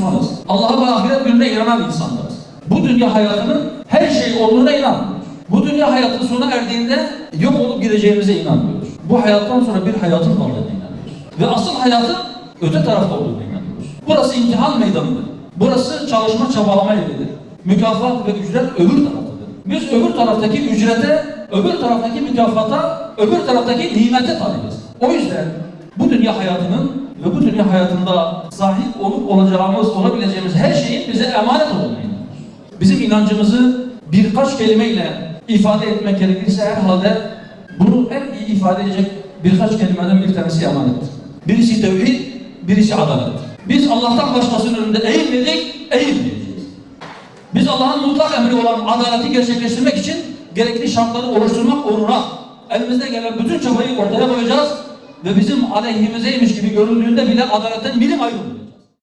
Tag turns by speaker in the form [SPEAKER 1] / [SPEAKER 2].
[SPEAKER 1] Müslümanız. Allah'a ve ahiret gününe inanan insanlarız. Bu dünya hayatının her şey olduğuna inanmıyoruz. Bu dünya hayatın sona erdiğinde yok olup gideceğimize inanmıyoruz. Bu hayattan sonra bir hayatın varlığına inanıyoruz. Ve asıl hayatın öte tarafta olduğuna inanıyoruz. Burası imtihan meydanıdır. Burası çalışma çabalama yeridir. Mükafat ve ücret öbür taraftadır. Biz öbür taraftaki ücrete, öbür taraftaki mükafata, öbür taraftaki nimete talibiz. O yüzden bu dünya hayatının ve bu dünya hayatında sahip olup olabileceğimiz her şeyin bize emanet olduğuna inanıyoruz. Bizim inancımızı birkaç kelimeyle ifade etmek gerekirse herhalde bunu en iyi ifade edecek birkaç kelimeden bir tanesi emanettir. Birisi tevhid, birisi adalet. Biz Allah'tan başkasının önünde eğilmedik, eğilmeyeceğiz. Biz Allah'ın mutlak emri olan adaleti gerçekleştirmek için gerekli şartları oluşturmak uğruna elimizde gelen bütün çabayı ortaya koyacağız ve bizim aleyhimizeymiş gibi görüldüğünde bile adaletten milim ayrılmıyor.